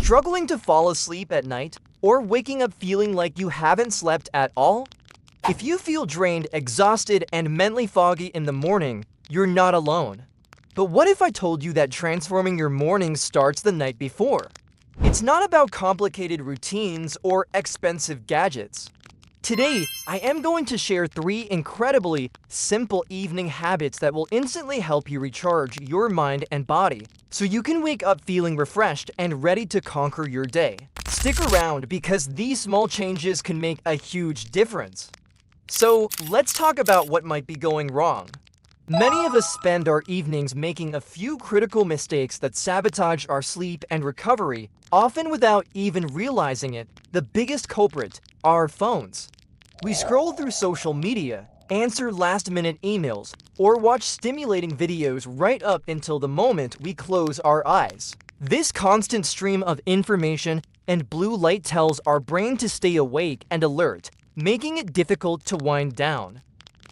Struggling to fall asleep at night, or waking up feeling like you haven't slept at all? If you feel drained, exhausted, and mentally foggy in the morning, you're not alone. But what if I told you that transforming your morning starts the night before? It's not about complicated routines or expensive gadgets. Today, I am going to share 3 incredibly simple evening habits that will instantly help you recharge your mind and body, so you can wake up feeling refreshed and ready to conquer your day. Stick around because these small changes can make a huge difference. So, let's talk about what might be going wrong. Many of us spend our evenings making a few critical mistakes that sabotage our sleep and recovery, often without even realizing it. The biggest culprit, our phones. We scroll through social media, answer last-minute emails, or watch stimulating videos right up until the moment we close our eyes. This constant stream of information and blue light tells our brain to stay awake and alert, making it difficult to wind down.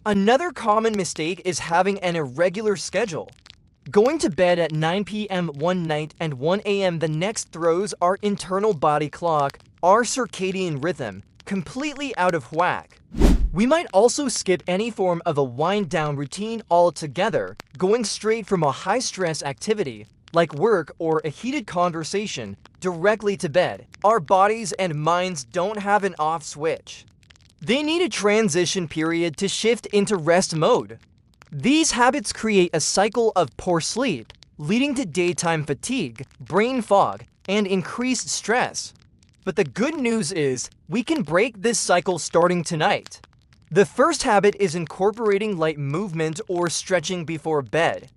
Another common mistake is having an irregular schedule. Going to bed at 9 p.m. one night and 1 a.m. the next throws our internal body clock, our circadian rhythm, completely out of whack. We might also skip any form of a wind-down routine altogether, going straight from a high-stress activity, like work or a heated conversation, directly to bed. Our bodies and minds don't have an off switch. They need a transition period to shift into rest mode. These habits create a cycle of poor sleep, leading to daytime fatigue, brain fog, and increased stress. But the good news is, we can break this cycle starting tonight. The first habit is incorporating light movement or stretching before bed.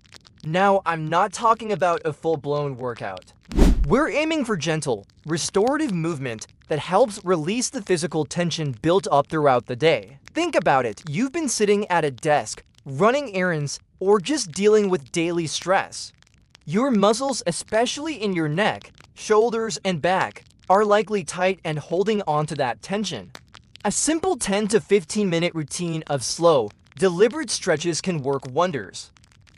Now, I'm not talking about a full-blown workout. We're aiming for gentle, restorative movement that helps release the physical tension built up throughout the day. Think about it. You've been sitting at a desk, running errands, or just dealing with daily stress. Your muscles, especially in your neck, shoulders, and back, are likely tight and holding on to that tension. A simple 10 to 15 minute routine of slow, deliberate stretches can work wonders.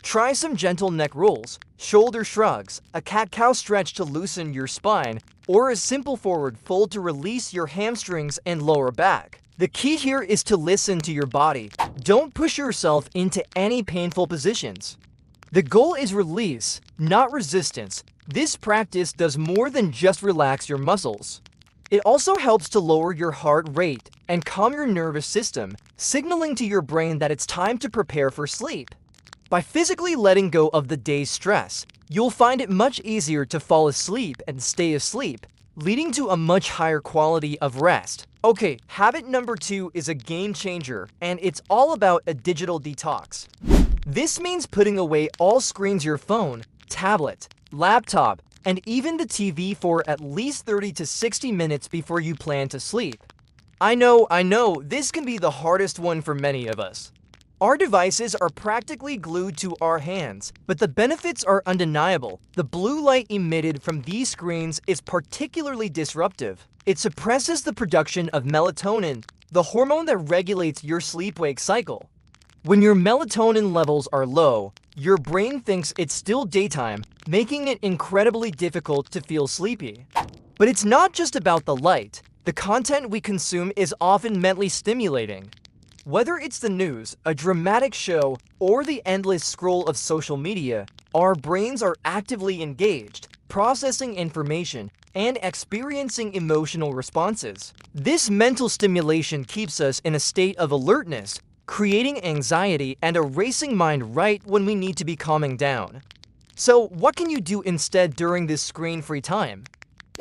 Try some gentle neck rolls, shoulder shrugs, a cat-cow stretch to loosen your spine, or a simple forward fold to release your hamstrings and lower back. The key here is to listen to your body. Don't push yourself into any painful positions. The goal is release, not resistance. This practice does more than just relax your muscles. It also helps to lower your heart rate and calm your nervous system, signaling to your brain that it's time to prepare for sleep. By physically letting go of the day's stress, you'll find it much easier to fall asleep and stay asleep, leading to a much higher quality of rest. Okay, habit number 2 is a game changer, and it's all about a digital detox. This means putting away all screens, your phone, tablet, laptop, and even the TV for at least 30 to 60 minutes before you plan to sleep. I know, this can be the hardest one for many of us. Our devices are practically glued to our hands, but the benefits are undeniable. The blue light emitted from these screens is particularly disruptive. It suppresses the production of melatonin, the hormone that regulates your sleep-wake cycle. When your melatonin levels are low, your brain thinks it's still daytime, making it incredibly difficult to feel sleepy. But it's not just about the light. The content we consume is often mentally stimulating. Whether it's the news, a dramatic show, or the endless scroll of social media, our brains are actively engaged, processing information, and experiencing emotional responses. This mental stimulation keeps us in a state of alertness, creating anxiety and a racing mind right when we need to be calming down. So, what can you do instead during this screen-free time?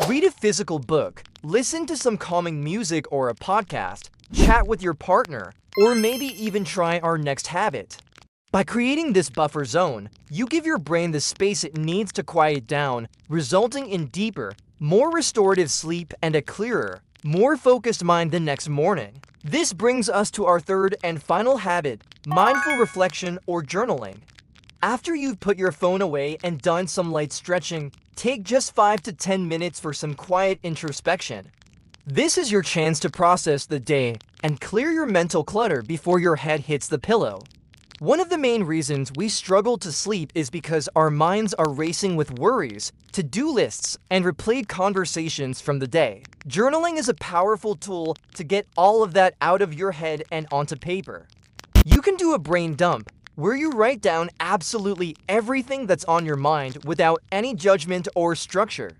Read a physical book, listen to some calming music or a podcast, chat with your partner, or maybe even try our next habit. By creating this buffer zone, you give your brain the space it needs to quiet down, resulting in deeper, more restorative sleep and a clearer, more focused mind the next morning. This brings us to our third and final habit, mindful reflection or journaling. After you've put your phone away and done some light stretching, take just 5 to 10 minutes for some quiet introspection. This is your chance to process the day and clear your mental clutter before your head hits the pillow. One of the main reasons we struggle to sleep is because our minds are racing with worries, to-do lists, and replayed conversations from the day. Journaling is a powerful tool to get all of that out of your head and onto paper. You can do a brain dump, where you write down absolutely everything that's on your mind without any judgment or structure.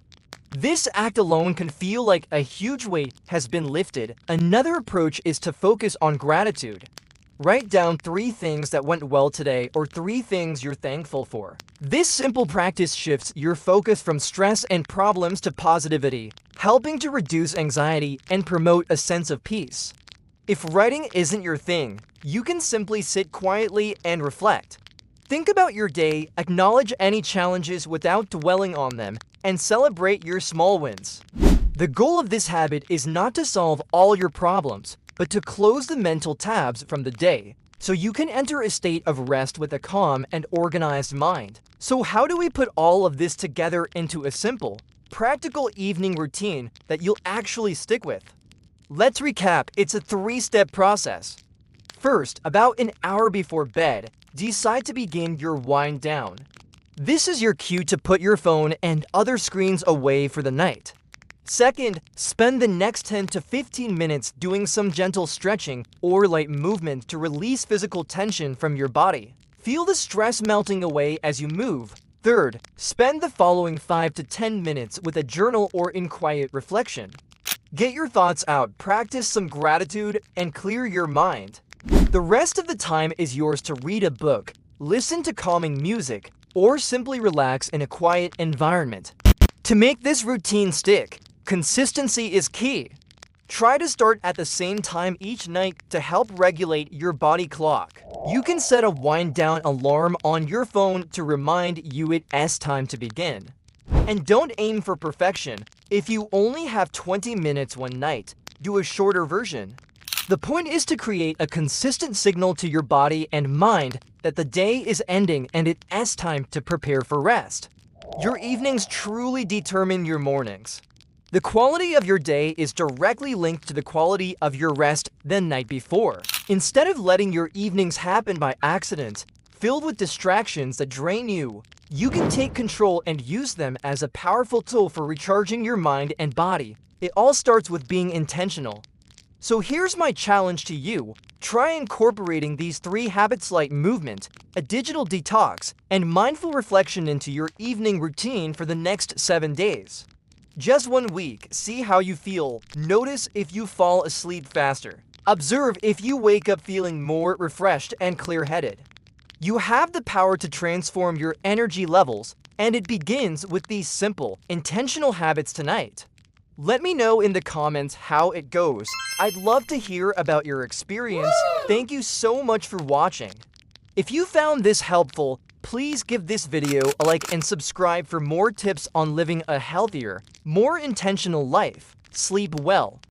This act alone can feel like a huge weight has been lifted. Another approach is to focus on gratitude. Write down 3 things that went well today or 3 things you're thankful for. This simple practice shifts your focus from stress and problems to positivity, helping to reduce anxiety and promote a sense of peace. If writing isn't your thing, you can simply sit quietly and reflect. Think about your day, acknowledge any challenges without dwelling on them, and celebrate your small wins. The goal of this habit is not to solve all your problems, but to close the mental tabs from the day, so you can enter a state of rest with a calm and organized mind. So how do we put all of this together into a simple, practical evening routine that you'll actually stick with? Let's recap. It's a 3-step process. First, about an hour before bed, decide to begin your wind down. This is your cue to put your phone and other screens away for the night. Second, spend the next 10 to 15 minutes doing some gentle stretching or light movement to release physical tension from your body. Feel the stress melting away as you move. Third, spend the following 5 to 10 minutes with a journal or in quiet reflection. Get your thoughts out, practice some gratitude, and clear your mind. The rest of the time is yours to read a book, listen to calming music, or simply relax in a quiet environment. To make this routine stick, consistency is key. Try to start at the same time each night to help regulate your body clock. You can set a wind-down alarm on your phone to remind you it's time to begin. And don't aim for perfection. If you only have 20 minutes one night, do a shorter version. The point is to create a consistent signal to your body and mind that the day is ending and it's time to prepare for rest. Your evenings truly determine your mornings. The quality of your day is directly linked to the quality of your rest the night before. Instead of letting your evenings happen by accident, filled with distractions that drain you, you can take control and use them as a powerful tool for recharging your mind and body. It all starts with being intentional. So here's my challenge to you. Try incorporating these 3 habits like movement, a digital detox, and mindful reflection into your evening routine for the next 7 days. Just 1 week, see how you feel. Notice if you fall asleep faster. Observe if you wake up feeling more refreshed and clear-headed. You have the power to transform your energy levels, and it begins with these simple, intentional habits tonight. Let me know in the comments how it goes. I'd love to hear about your experience. Thank you so much for watching. If you found this helpful, please give this video a like and subscribe for more tips on living a healthier, more intentional life. Sleep well.